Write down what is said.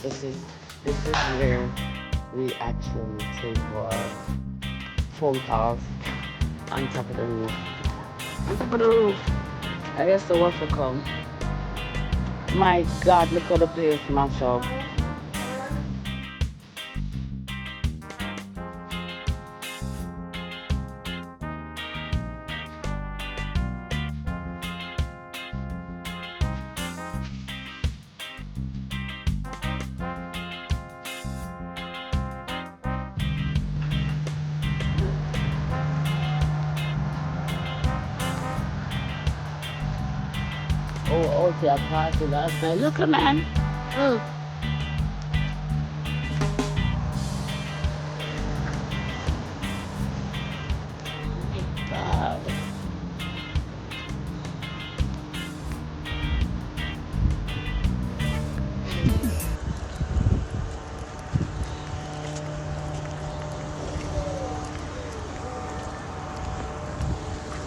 This is this is where we actually take our phone calls on top of the roof. On top of the roof. I guess the water come. My God, look at the place mash up. Oh, okay, I passed it last night. Look, man. Look.